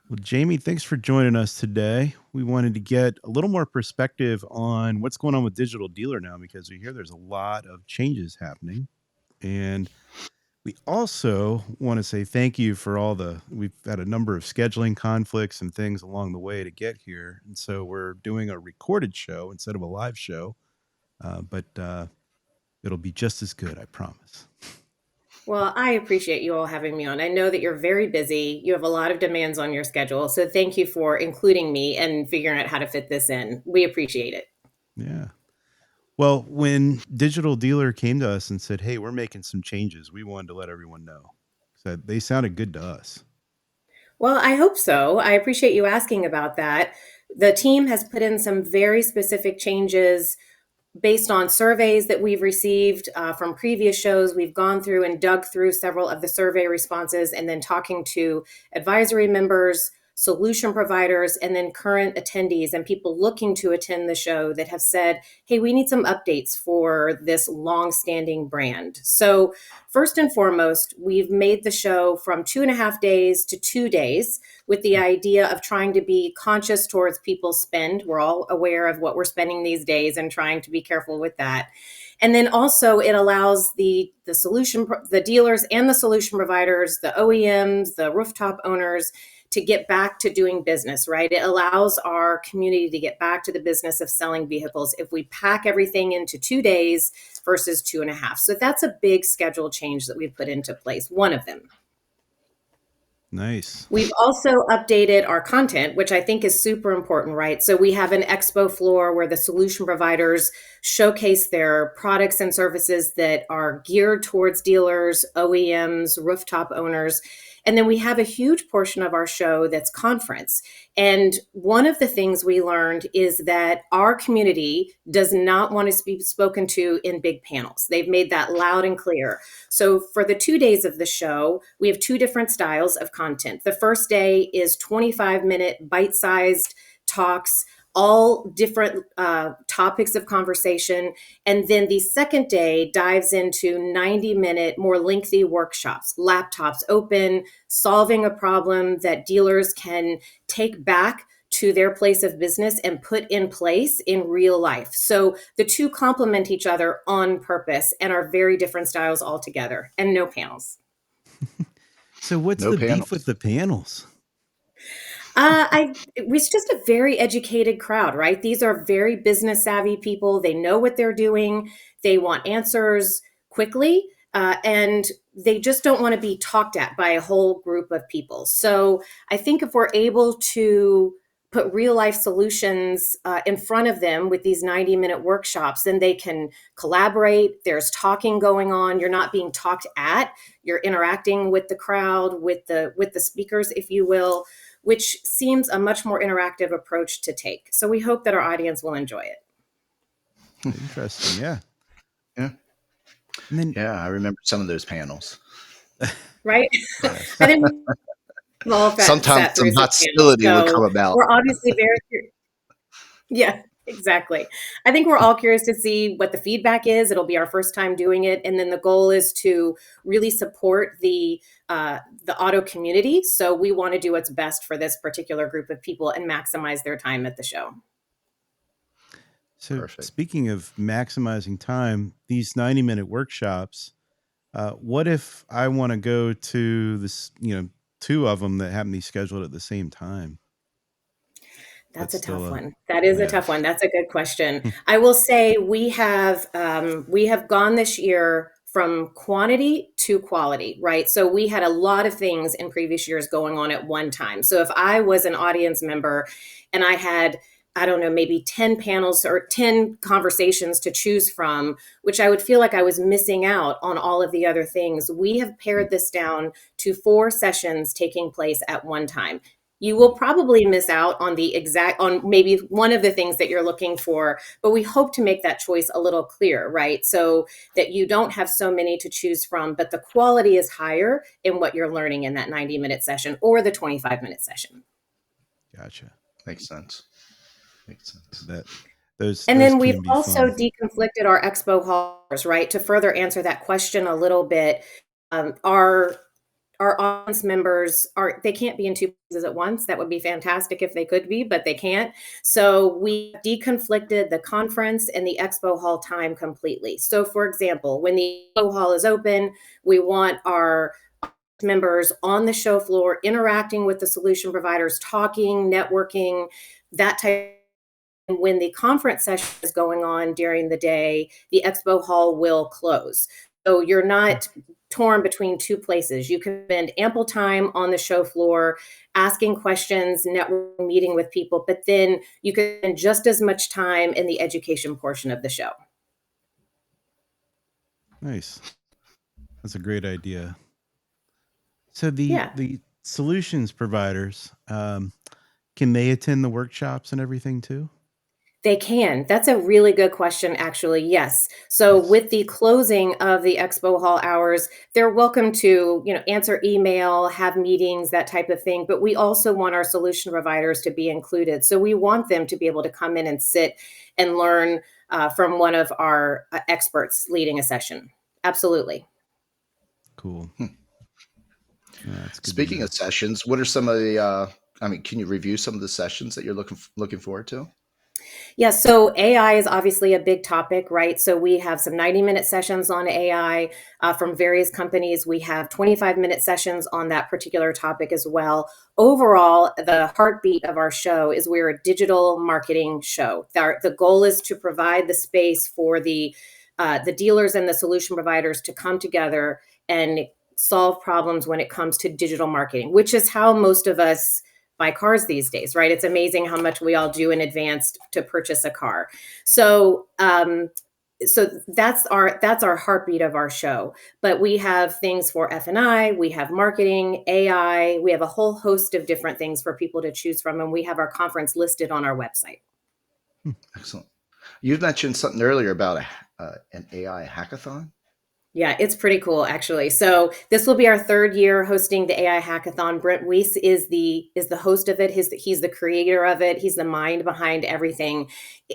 Well, Jaymie, thanks for joining us today. We wanted to get a little more perspective on what's going on with Digital Dealer now because we hear there's a lot of changes happening. And we also want to say thank you for we've had a number of scheduling conflicts and things along the way to get here. And so we're doing a recorded show instead of a live show, but it'll be just as good, I promise. Well, I appreciate you all having me on. I know that you're very busy. You have a lot of demands on your schedule. So thank you for including me and figuring out how to fit this in. We appreciate it. Yeah. Well, when Digital Dealer came to us and said, "Hey, we're making some changes," we wanted to let everyone know. So they sounded good to us. Well, I hope so. I appreciate you asking about that. The team has put in some very specific changes based on surveys that we've received from previous shows. We've gone through and dug through several of the survey responses and then talking to advisory members, solution providers, and then current attendees and people looking to attend the show that have said, hey, we need some updates for this long-standing brand. So first and foremost, we've made the show from 2.5 days to 2 days with the idea of trying to be conscious towards people's spend. We're all aware of what we're spending these days and trying to be careful with that. And then also it allows the dealers and the solution providers, the OEMs, the rooftop owners to get back to doing business, right? It allows our community to get back to the business of selling vehicles if we pack everything into 2 days versus 2.5. So that's a big schedule change that we've put into place, one of them. Nice. We've also updated our content, which I think is super important, right? So we have an expo floor where the solution providers showcase their products and services that are geared towards dealers, OEMs, rooftop owners. And then we have a huge portion of our show that's conference. And one of the things we learned is that our community does not want to be spoken to in big panels. They've made that loud and clear. So for the 2 days of the show, we have two different styles of content. The first day is 25-minute bite-sized talks, all different topics of conversation. And then the second day dives into 90-minute, more lengthy workshops, laptops open, solving a problem that dealers can take back to their place of business and put in place in real life. So the two complement each other on purpose and are very different styles altogether, and no panels. So what's No the beef with panels. the panels? It was just a very educated crowd, right? These are very business savvy people. They know what they're doing. They want answers quickly, and they just don't want to be talked at by a whole group of people. So I think if we're able to put real life solutions in front of them with these 90-minute workshops, then they can collaborate. There's talking going on. You're not being talked at. You're interacting with the crowd, with the speakers, if you will, which seems a much more interactive approach to take. So we hope that our audience will enjoy it. Interesting. Yeah. Yeah. And then, Yeah, I remember some of those panels. Right? Yes. I think we've all Sometimes sat some through some panels. hostility would come So about. we're obviously yeah, exactly. I think we're all curious to see what the feedback is. It'll be our first time doing it. And then the goal is to really support the auto community. So we want to do what's best for this particular group of people and maximize their time at the show. so Perfect. speaking of maximizing time, these 90-minute workshops, what if I want to go to this, two of them that happen to be scheduled at the same time? That's That's a still tough a, one. That is a yeah. tough one. That's a good question. I will say we have gone this year from quantity to quality, right? So we had a lot of things in previous years going on at one time. So if I was an audience member and I had, I don't know, maybe 10 panels or 10 conversations to choose from, which I would feel like I was missing out on all of the other things. We have pared this down to 4 sessions taking place at one time. You will probably miss out on on maybe one of the things that you're looking for, but we hope to make that choice a little clear, right? So that you don't have so many to choose from, but the quality is higher in what you're learning in that 90-minute session or the 25-minute session. Gotcha. Makes sense. Makes sense. That those And those then we've can be also fun. deconflicted our expo halls, right? To further answer that question a little bit, our our audience members they can't be in two places at once. That would be fantastic if they could be, but they can't. So we deconflicted the conference and the expo hall time completely. So for example, when the expo hall is open, we want our members on the show floor interacting with the solution providers, talking, networking, that type. And when the conference session is going on during the day, the expo hall will close. So you're not torn between two places. You can spend ample time on the show floor asking questions, networking, meeting with people, but then you can spend just as much time in the education portion of the show. Nice. That's a great idea. So the solutions providers, can they attend the workshops and everything too? They can. That's a really good question, actually. Yes. So with the closing of the expo hall hours, they're welcome to, answer email, have meetings, that type of thing. But we also want our solution providers to be included. So we want them to be able to come in and sit and learn from one of our experts leading a session. Absolutely. Cool. Yeah, that's good. Speaking of sessions, what are some of the? Can you review some of the sessions that you're looking forward to? Yeah, so AI is obviously a big topic, right? So we have some 90-minute sessions on AI from various companies. We have 25-minute sessions on that particular topic as well. Overall, the heartbeat of our show is we're a digital marketing show. The goal is to provide the space for the dealers and the solution providers to come together and solve problems when it comes to digital marketing, which is how most of us buy cars these days, right? It's amazing how much we all do in advance to purchase a car. So, so that's our heartbeat of our show. But we have things for F&I, we have marketing, AI, we have a whole host of different things for people to choose from, and we have our conference listed on our website. Excellent. You mentioned something earlier about an AI hackathon. Yeah, it's pretty cool, actually. So this will be our third year hosting the AI Hackathon. Brent Weiss is the host of it. He's the creator of it. He's the mind behind everything.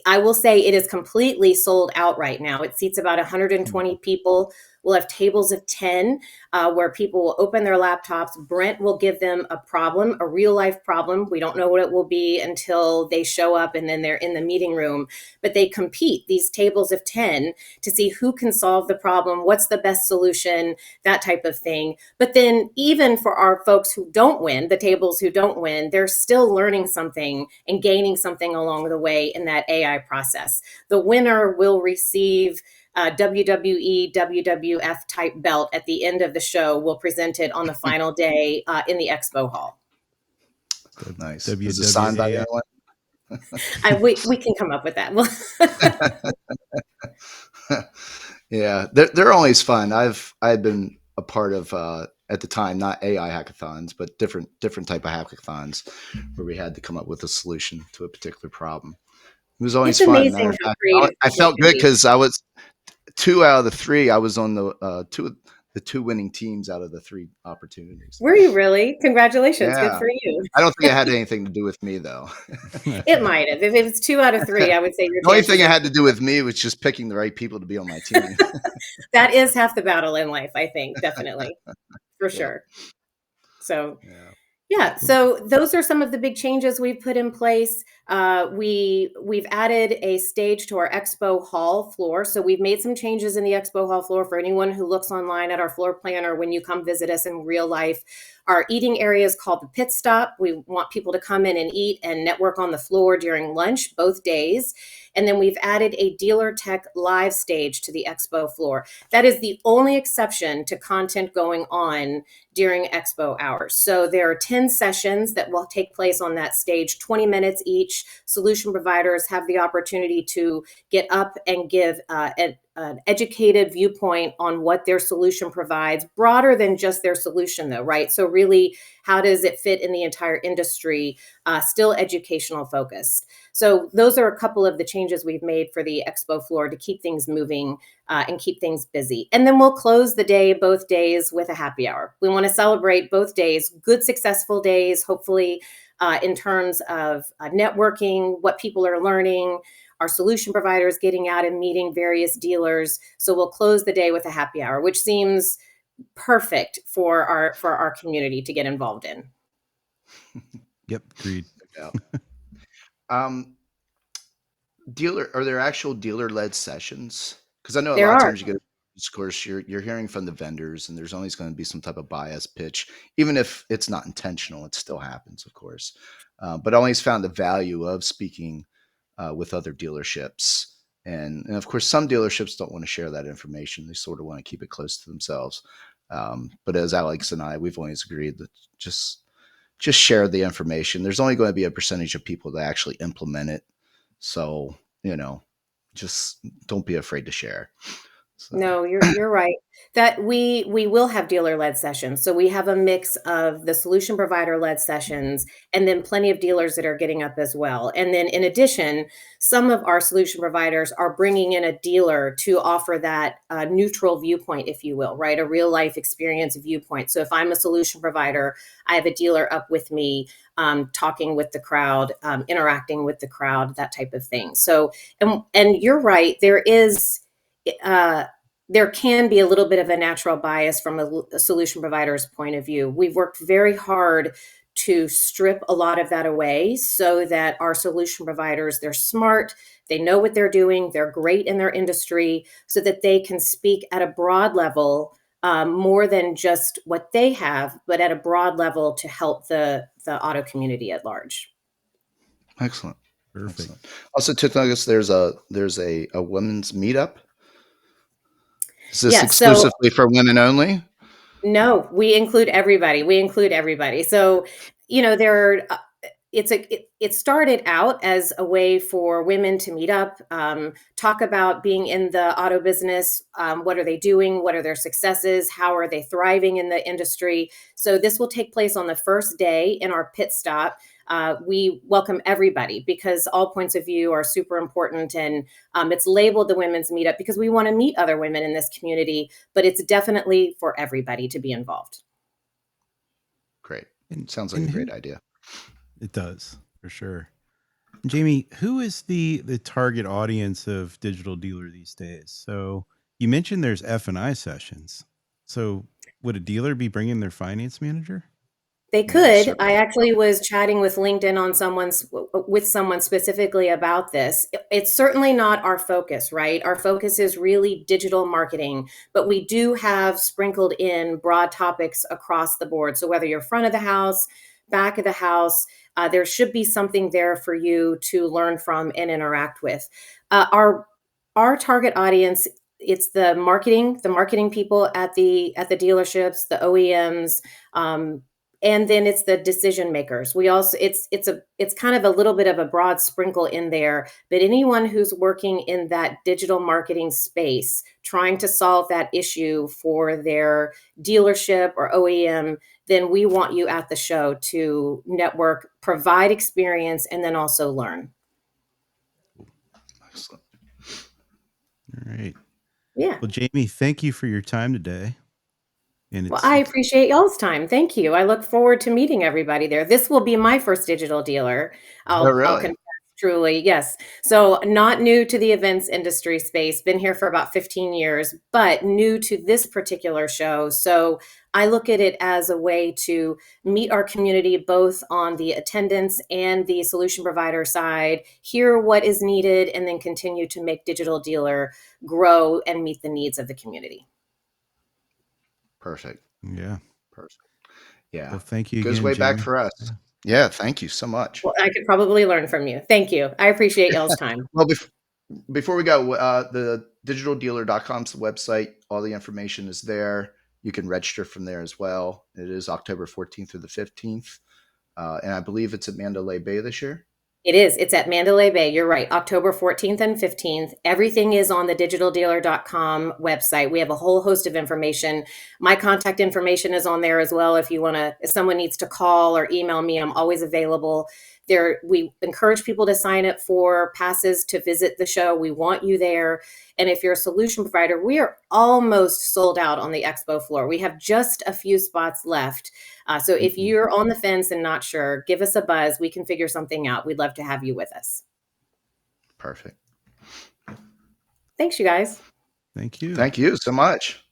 I will say it is completely sold out right now. It seats about 120 people. We'll have tables of 10 where people will open their laptops. Brent will give them a problem, a real life problem. We don't know what it will be until they show up and then they're in the meeting room. But they compete, these tables of 10, to see who can solve the problem, what's the best solution, that type of thing. But then even for our folks who don't win, the tables who don't win, they're still learning something and gaining something along the way in that AI process. The winner will receive WWE, WWF type belt at the end of the show. We'll present it on the final day in the expo hall. Nice. Is it signed by anyone? We can come up with that. Yeah, they're always fun. I've been a part of at the time, not AI hackathons, but different type of hackathons where we had to come up with a solution to a particular problem. It was always fun. Matter of fact, I felt good because I was 2 out of the 3. I was on the two winning teams out of the 3 opportunities. Were you really? Congratulations. Yeah. Good for you. I don't think it had anything to do with me, though. It might have. If it's 2 out of 3, I would say the only thing it had to do with me was just picking the right people to be on my team. That is half the battle in life, I think, definitely. For sure. So yeah, so those are some of the big changes we've put in place. We've added a stage to our expo hall floor. So we've made some changes in the expo hall floor for anyone who looks online at our floor plan or when you come visit us in real life. Our eating area is called the pit stop. We want people to come in and eat and network on the floor during lunch both days. And then we've added a dealer tech live stage to the expo floor. That is the only exception to content going on during expo hours. So there are 10 sessions that will take place on that stage, 20 minutes each. Solution providers have the opportunity to get up and give an educated viewpoint on what their solution provides, broader than just their solution though, right? So really, how does it fit in the entire industry? Still educational focused. So those are a couple of the changes we've made for the expo floor to keep things moving and keep things busy. And then we'll close the day, both days, with a happy hour. We want to celebrate both days, good, successful days, hopefully in terms of networking, what people are learning, our solution providers getting out and meeting various dealers. So we'll close the day with a happy hour, which seems perfect for our community to get involved in. Yep, agreed. Yeah. Are there actual dealer-led sessions? Because I know a There lot of are. times you get a discourse, you're hearing from the vendors, and there's always going to be some type of bias pitch, even if it's not intentional. It still happens, of course. But I always found the value of speaking with other dealerships, and of course, some dealerships don't want to share that information. They sort of want to keep it close to themselves. But as Alex and I, we've always agreed that just share the information. There's only going to be a percentage of people that actually implement it. So, just don't be afraid to share. So, No, you're right. That we will have dealer-led sessions. So we have a mix of the solution provider-led sessions and then plenty of dealers that are getting up as well. And then in addition, some of our solution providers are bringing in a dealer to offer that neutral viewpoint, if you will, right? A real life experience viewpoint. So if I'm a solution provider, I have a dealer up with me, talking with the crowd, interacting with the crowd, that type of thing. So, and you're right, there can be a little bit of a natural bias from a solution provider's point of view. We've worked very hard to strip a lot of that away so that our solution providers, they're smart, they know what they're doing, they're great in their industry, so that they can speak at a broad level, more than just what they have, but at a broad level to help the auto community at large. excellent. Perfect. Excellent. Also, took notice there's a women's meetup. Is this Yeah, so exclusively for women only? no, we include everybody. We include everybody. So, it started out as a way for women to meet up, talk about being in the auto business. What are they doing? What are their successes? How are they thriving in the industry? So this will take place on the first day in our pit stop. We welcome everybody because all points of view are super important, and it's labeled the women's meetup because we want to meet other women in this community, but it's definitely for everybody to be involved. Great. And, Sounds like and a who, great idea. it does, for sure. Jaymie, who is the target audience of Digital Dealer these days? So you mentioned there's F&I sessions. So would a dealer be bringing their finance manager? They Yeah, could. I certainly. actually was chatting with LinkedIn on with someone specifically about this. It's certainly not our focus, right? Our focus is really digital marketing, but we do have sprinkled in broad topics across the board. So whether you're front of the house, back of the house, there should be something there for you to learn from and interact with. Our target audience, it's the marketing people at the dealerships, the OEMs, and then it's the decision makers. We also it's kind of a little bit of a broad sprinkle in there, but anyone who's working in that digital marketing space trying to solve that issue for their dealership or OEM, then we want you at the show to network, provide experience, and then also learn. Excellent. All right. Yeah. Well, Jaymie, thank you for your time today. And Well, I appreciate y'all's time. Thank you. I look forward to meeting everybody there. This will be my first digital dealer. Oh, I'll really? confess, truly, yes. So not new to the events industry space, been here for about 15 years, but new to this particular show. So I look at it as a way to meet our community, both on the attendance and the solution provider side, hear what is needed, and then continue to make Digital Dealer grow and meet the needs of the community. Perfect. Yeah. Perfect. Yeah. Well, thank you Goes again, way back Jaymie. for us. Yeah. Yeah. Thank you so much. Well, I could probably learn from you. Thank you. I appreciate y'all's time. Well, before we go, the digitaldealer.com's the website. All the information is there. You can register from there as well. It is October 14th through the 15th. And I believe it's at Mandalay Bay this year. It is. It's at Mandalay Bay. You're right. October 14th and 15th. Everything is on the digitaldealer.com website. We have a whole host of information. My contact information is on there as well. If someone needs to call or email me, I'm always available. We encourage people to sign up for passes to visit the show. We want you there. And if you're a solution provider, we are almost sold out on the expo floor. We have just a few spots left. So if you're on the fence and not sure, give us a buzz. We can figure something out. We'd love to have you with us. Perfect. Thanks, you guys. Thank you. Thank you so much.